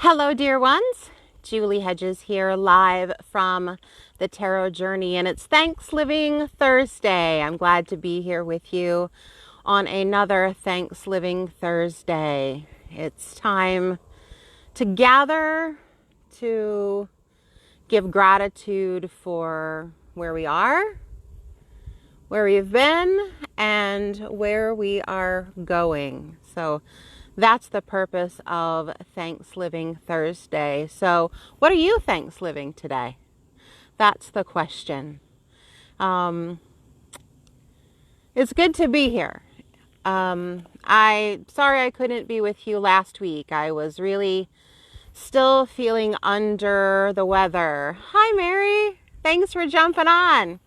Hello, dear ones. Julie Hedges here, live from the Tarot Journey, and it's Thanksgiving Thursday. I'm glad to be here with you on another Thanksgiving Thursday. It's time to gather, to give gratitude for where we are, where we've been, and where we are going. So that's the purpose of Thanksgiving Thursday. So what are you Thanksgiving today? That's the question. It's good to be here. Sorry I couldn't be with you last week. I was really still feeling under the weather. Hi, Mary. Thanks for jumping on.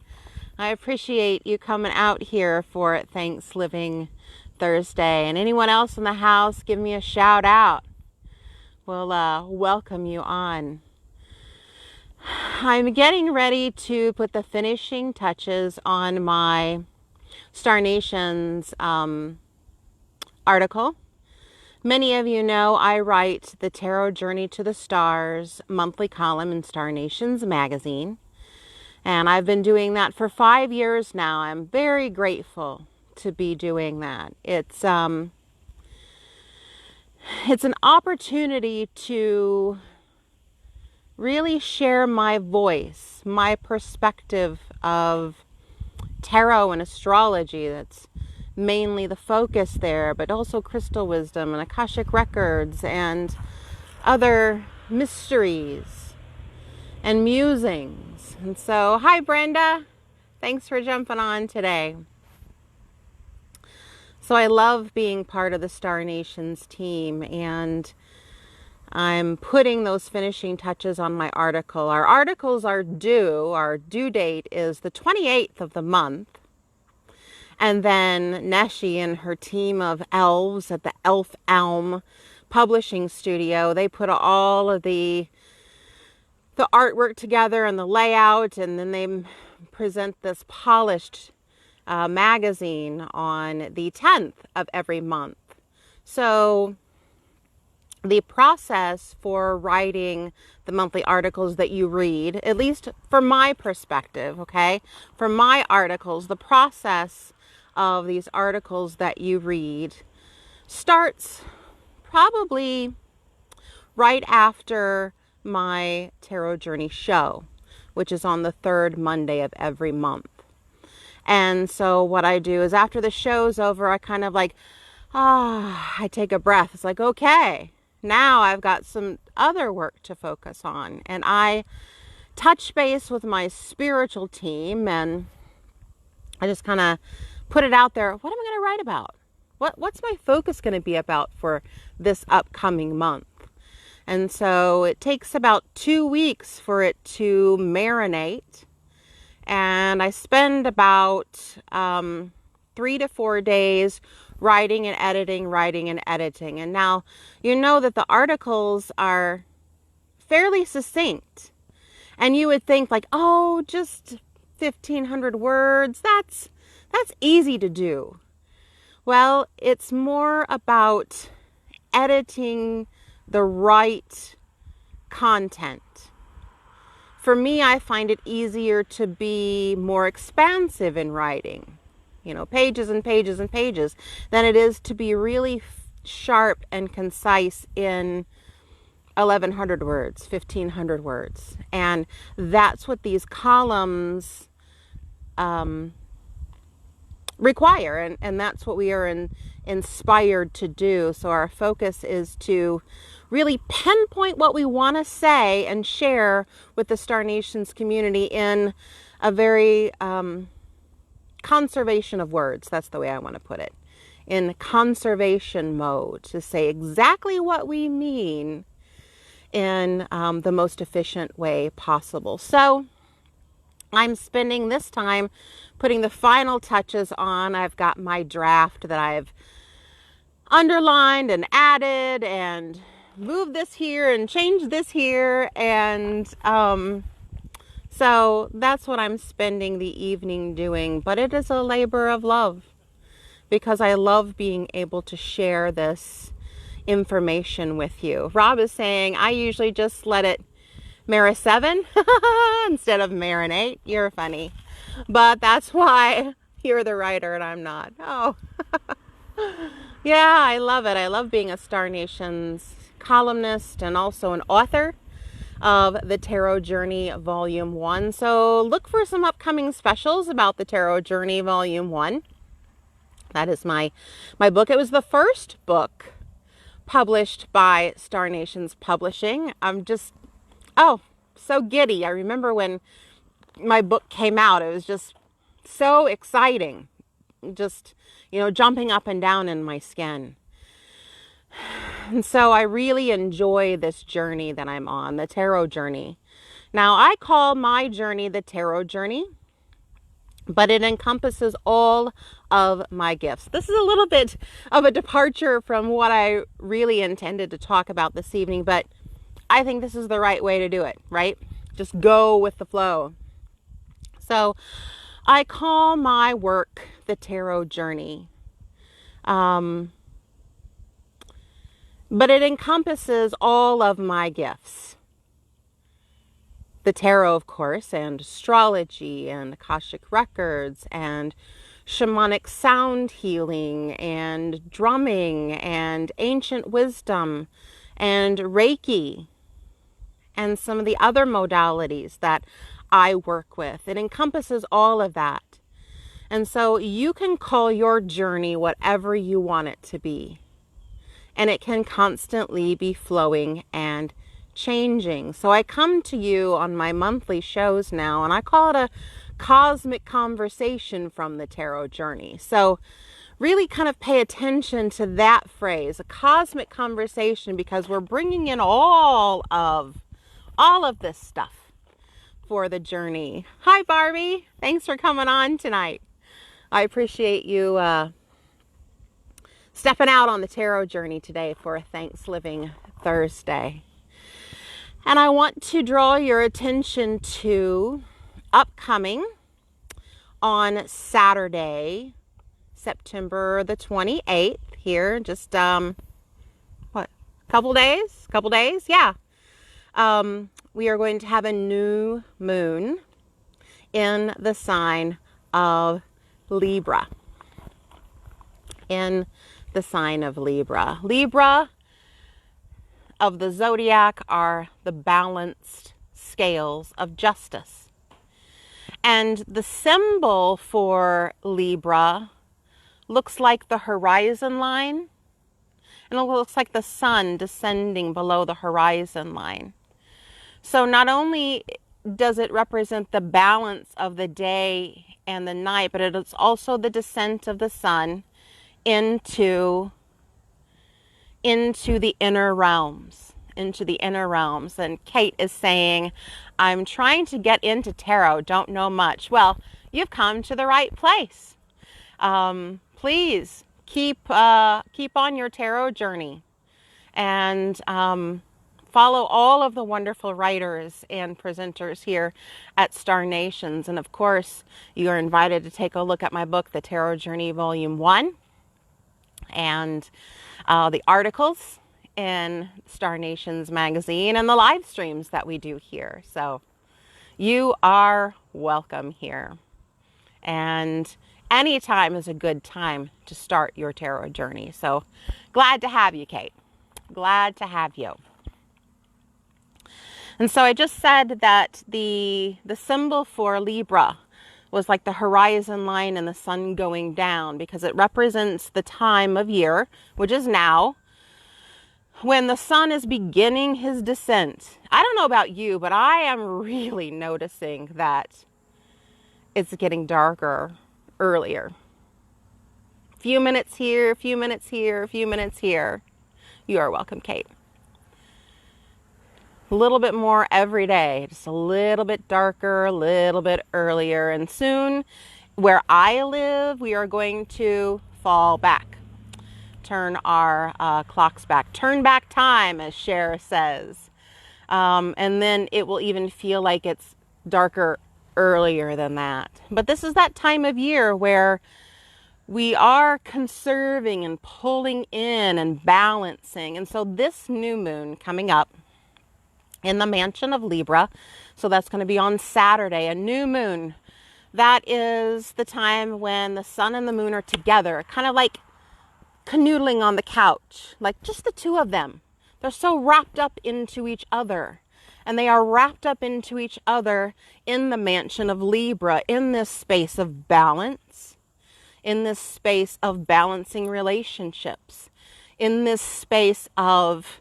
I appreciate you coming out here for Thanksgiving Thursday. And anyone else in the house, give me a shout out. We'll welcome you on. I'm getting ready to put the finishing touches on my Star Nations article. Many of you know I write the Tarot Journey to the Stars monthly column in Star Nations magazine. And I've been doing that for 5 years now. I'm very grateful to be doing that. It's an opportunity to really share my voice, my perspective of tarot and astrology. That's mainly the focus there, but also crystal wisdom and Akashic records and other mysteries and musings. And so, hi Brenda. Thanks for jumping on today. So I love being part of the Star Nations team, and I'm putting those finishing touches on my article. Our articles are due. Our due date is the 28th of the month. And then Neshi and her team of elves at the Elf Elm Publishing Studio, they put all of the artwork together and the layout, and then they present this polished magazine on the 10th of every month. So the process for writing the monthly articles that you read, at least from my perspective, okay, for my articles, the process of these articles that you read starts probably right after my Tarot Journey show, which is on the third Monday of every month. And so what I do is after the show's over, I kind of like, I take a breath. It's like, okay, now I've got some other work to focus on. And I touch base with my spiritual team, and I just kind of put it out there. What am I going to write about? What's my focus going to be about for this upcoming month? And so it takes about 2 weeks for it to marinate. And I spend about 3 to 4 days writing and editing. And now you know that the articles are fairly succinct. And you would think like, oh, just 1,500 words. That's easy to do. Well, it's more about editing the right content. For me, I find it easier to be more expansive in writing, pages and pages and pages, than it is to be really sharp and concise in 1,100 words, 1,500 words. And that's what these columns require, and that's what we are inspired to do. So our focus is to really pinpoint what we want to say and share with the Star Nations community in a very conservation of words. That's the way I want to put it. In conservation mode, to say exactly what we mean in the most efficient way possible. So I'm spending this time putting the final touches on. I've got my draft that I've underlined and added and moved this here and changed this here. And so that's what I'm spending the evening doing. But it is a labor of love, because I love being able to share this information with you. Rob is saying, I usually just let it marinate 7 instead of marinate. You're funny. But that's why you're the writer and I'm not. Oh, yeah, I love it. I love being a Star Nations columnist and also an author of the Tarot Journey Volume 1. So look for some upcoming specials about the Tarot Journey Volume 1. That is my book. It was the first book published by Star Nations Publishing. I'm just, so giddy. I remember when my book came out, it was just so exciting. Just, jumping up and down in my skin. And so I really enjoy this journey that I'm on, the tarot journey. Now, I call my journey the tarot journey, but it encompasses all of my gifts. This is a little bit of a departure from what I really intended to talk about this evening, but I think this is the right way to do it, right? Just go with the flow. So I call my work the tarot journey. But it encompasses all of my gifts. The tarot, of course, and astrology and Akashic records and shamanic sound healing and drumming and ancient wisdom and Reiki and some of the other modalities that I work with. It encompasses all of that. And so you can call your journey whatever you want it to be. And it can constantly be flowing and changing. So I come to you on my monthly shows now, and I call it a cosmic conversation from the tarot journey. So really kind of pay attention to that phrase, a cosmic conversation, because we're bringing in all of this stuff for the journey. Hi, Barbie. Thanks for coming on tonight. I appreciate you stepping out on the tarot journey today for Thanksgiving Thursday. And I want to draw your attention to upcoming on Saturday, September the 28th here, just, couple days? Yeah. We are going to have a new moon in the sign of Libra. In the sign of Libra. Libra of the zodiac are the balanced scales of justice. And the symbol for Libra looks like the horizon line, and it looks like the sun descending below the horizon line. So not only does it represent the balance of the day and the night, but it is also the descent of the sun into the inner realms. And Kate is saying, I'm trying to get into tarot, don't know much. Well, you've come to the right place. Please keep on your tarot journey and follow all of the wonderful writers and presenters here at Star Nations. And of course, you are invited to take a look at my book, The Tarot Journey Volume 1. And the articles in Star Nations magazine and the live streams that we do here. So you are welcome here. And any time is a good time to start your tarot journey. So glad to have you, Kate. Glad to have you. And so I just said that the symbol for Libra was like the horizon line and the sun going down, because it represents the time of year, which is now, when the sun is beginning his descent. I don't know about you, but I am really noticing that it's getting darker earlier. A few minutes here, a few minutes here, a few minutes here. You are welcome, Kate. A little bit more every day, just a little bit darker, a little bit earlier. And soon, where I live, we are going to fall back, turn our clocks back, turn back time, as Cher says. And then it will even feel like it's darker earlier than that. But this is that time of year where we are conserving and pulling in and balancing. And so this new moon coming up in the mansion of Libra, so that's going to be on Saturday, a new moon. That is the time when the sun and the moon are together, kind of like canoodling on the couch, like just the two of them. They're so wrapped up into each other. And they are wrapped up into each other in the mansion of Libra, in this space of balance, in this space of balancing relationships, in this space of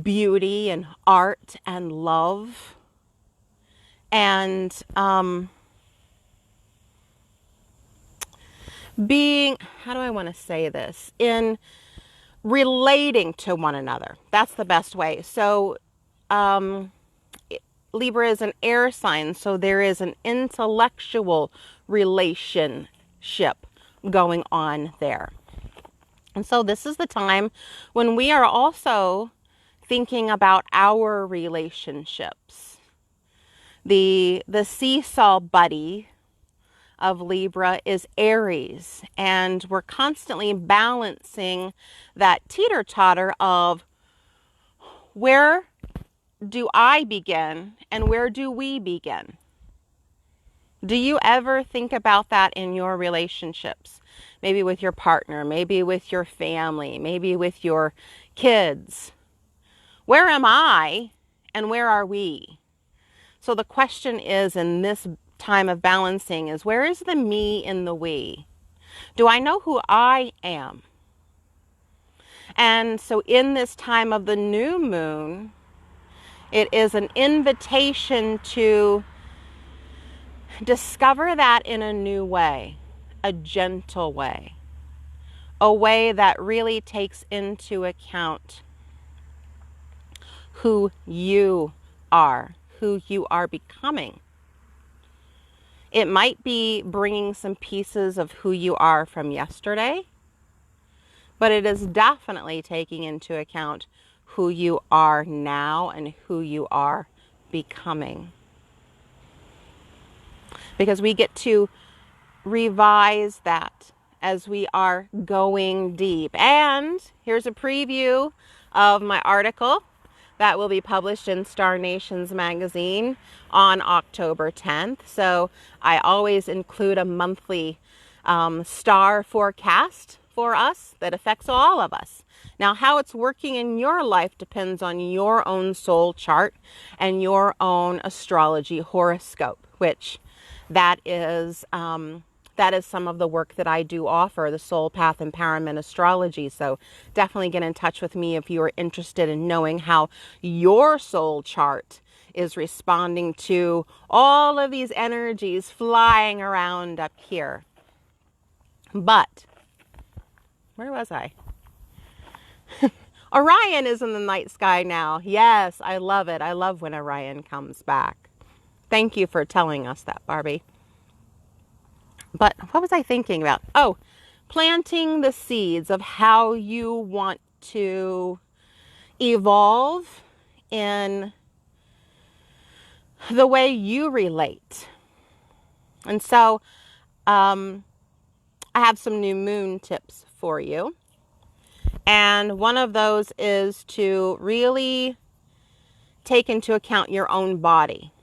beauty and art and love. And being, how do I want to say this? In relating to one another. That's the best way. So Libra is an air sign, so there is an intellectual relationship going on there. And so this is the time when we are also thinking about our relationships. The seesaw buddy of Libra is Aries, and we're constantly balancing that teeter-totter of where do I begin and where do we begin? Do you ever think about that in your relationships? Maybe with your partner, maybe with your family, maybe with your kids. Where am I and where are we? So the question is, in this time of balancing, is where is the me in the we? Do I know who I am? And so in this time of the new moon, it is an invitation to discover that in a new way, a gentle way, a way that really takes into account who you are, who you are becoming. It might be bringing some pieces of who you are from yesterday, but it is definitely taking into account who you are now and who you are becoming. Because we get to revise that as we are going deep. And here's a preview of my article that will be published in Star Nations magazine on October 10th. So I always include a monthly star forecast for us that affects all of us. Now, how it's working in your life depends on your own soul chart and your own astrology horoscope, which that is some of the work that I do offer, the Soul Path Empowerment Astrology. So definitely get in touch with me if you are interested in knowing how your soul chart is responding to all of these energies flying around up here. But where was I? Orion is in the night sky now. Yes, I love it. I love when Orion comes back. Thank you for telling us that, Barbie. But what was I thinking about? Oh, planting the seeds of how you want to evolve in the way you relate. And so I have some new moon tips for you. And one of those is to really take into account your own body.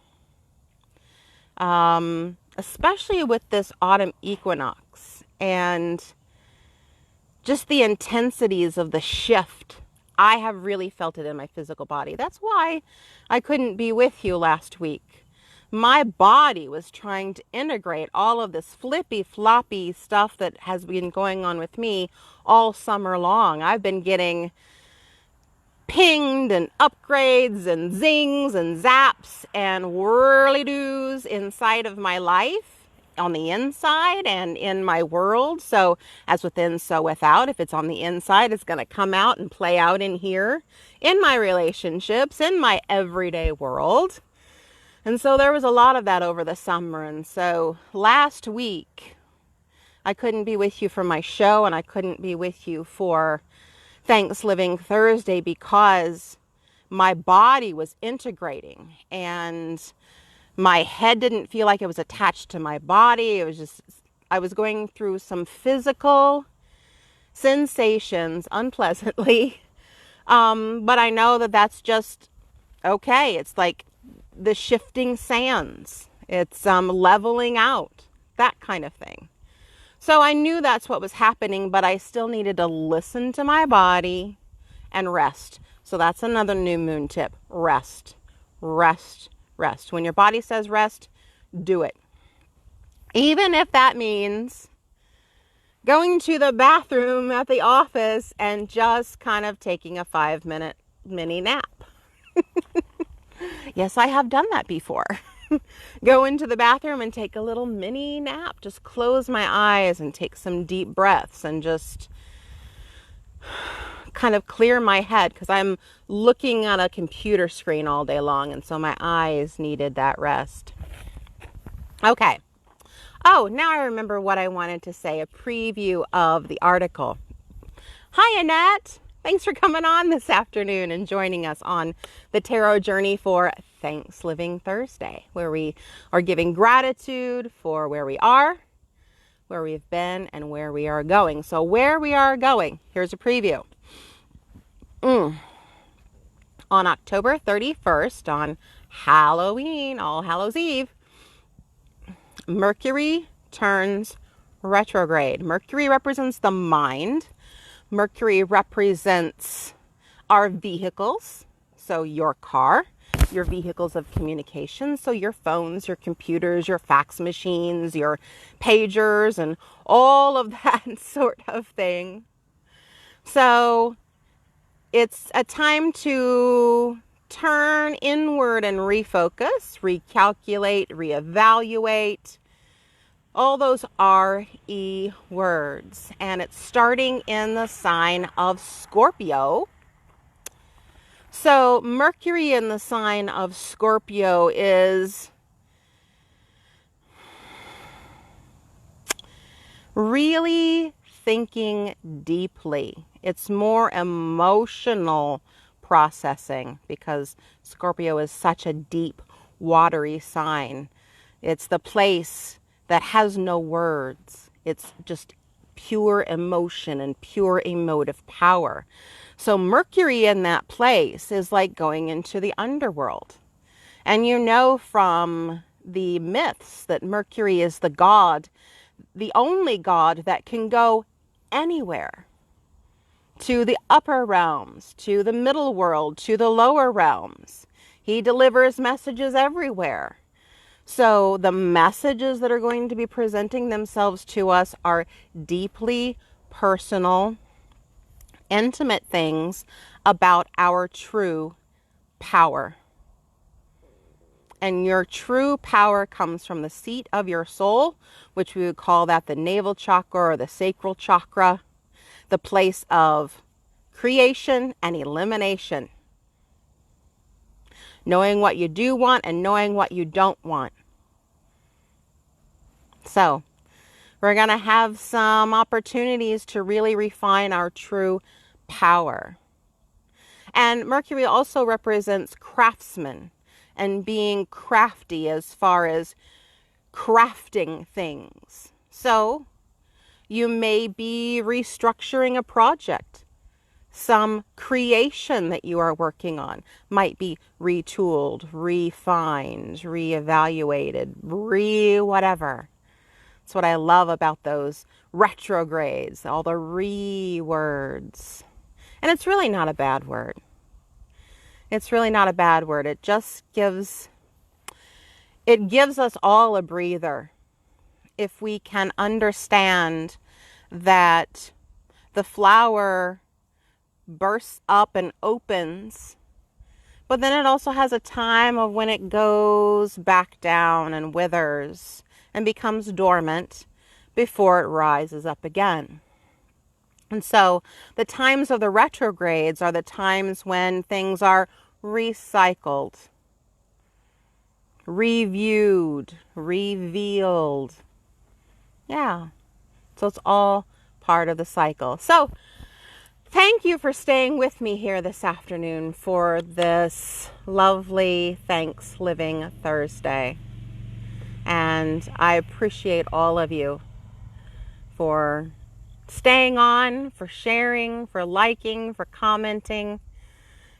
Especially with this autumn equinox and just the intensities of the shift. I have really felt it in my physical body. That's why I couldn't be with you last week. My body was trying to integrate all of this flippy floppy stuff that has been going on with me all summer long. I've been getting pinged and upgrades and zings and zaps and whirly-doos inside of my life, on the inside and in my world. So as within, so without. If it's on the inside, it's going to come out and play out in here, in my relationships, in my everyday world. And so there was a lot of that over the summer. And so last week, I couldn't be with you for my show, and I couldn't be with you for Thanksgiving Thursday because my body was integrating and my head didn't feel like it was attached to my body. It was just I was going through some physical sensations unpleasantly. But I know that that's just okay. It's like the shifting sands. It's leveling out, that kind of thing. So I knew that's what was happening, but I still needed to listen to my body and rest. So that's another new moon tip. Rest, rest, rest. When your body says rest, do it. Even if that means going to the bathroom at the office and just kind of taking a 5-minute mini nap. Yes, I have done that before. Go into the bathroom and take a little mini nap. Just close my eyes and take some deep breaths and just kind of clear my head, because I'm looking at a computer screen all day long, and so my eyes needed that rest. Okay. Oh, now I remember what I wanted to say, a preview of the article. Hi, Annette. Thanks for coming on this afternoon and joining us on the tarot journey for Thanksgiving Thursday, where we are giving gratitude for where we are, where we've been, and where we are going. So where we are going, here's a preview. On October 31st, on Halloween, All Hallows Eve, Mercury turns retrograde. Mercury represents the mind. Mercury represents our vehicles, so your car, your vehicles of communication, so your phones, your computers, your fax machines, your pagers, and all of that sort of thing. So it's a time to turn inward and refocus, recalculate, reevaluate, all those R-E words. And it's starting in the sign of Scorpio. So Mercury in the sign of Scorpio is really thinking deeply. It's more emotional processing, because Scorpio is such a deep, watery sign. It's the place that has no words. It's just pure emotion and pure emotive power. So Mercury in that place is like going into the underworld. And you know from the myths that Mercury is the god, the only god that can go anywhere. To the upper realms, to the middle world, to the lower realms. He delivers messages everywhere. So the messages that are going to be presenting themselves to us are deeply personal, intimate things about our true power. And your true power comes from the seat of your soul, which we would call that the navel chakra or the sacral chakra, the place of creation and elimination. Knowing what you do want and knowing what you don't want. So we're going to have some opportunities to really refine our true power. And Mercury also represents craftsmen and being crafty as far as crafting things. So you may be restructuring a project. Some creation that you are working on might be retooled, refined, reevaluated, whatever. That's what I love about those retrogrades, all the words. And it's really not a bad word. It's really not a bad word. It just gives us all a breather. If we can understand that the flower bursts up and opens, but then it also has a time of when it goes back down and withers and becomes dormant before it rises up again. And so the times of the retrogrades are the times when things are recycled, reviewed, revealed. Yeah. So it's all part of the cycle. So thank you for staying with me here this afternoon for this lovely Thanksgiving Thursday. And I appreciate all of you. for staying on, for sharing, for liking, for commenting.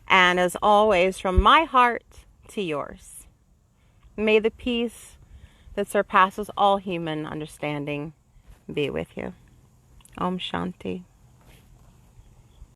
And as always, from my heart to yours, may the peace that surpasses all human understanding be with you. Om Shanti.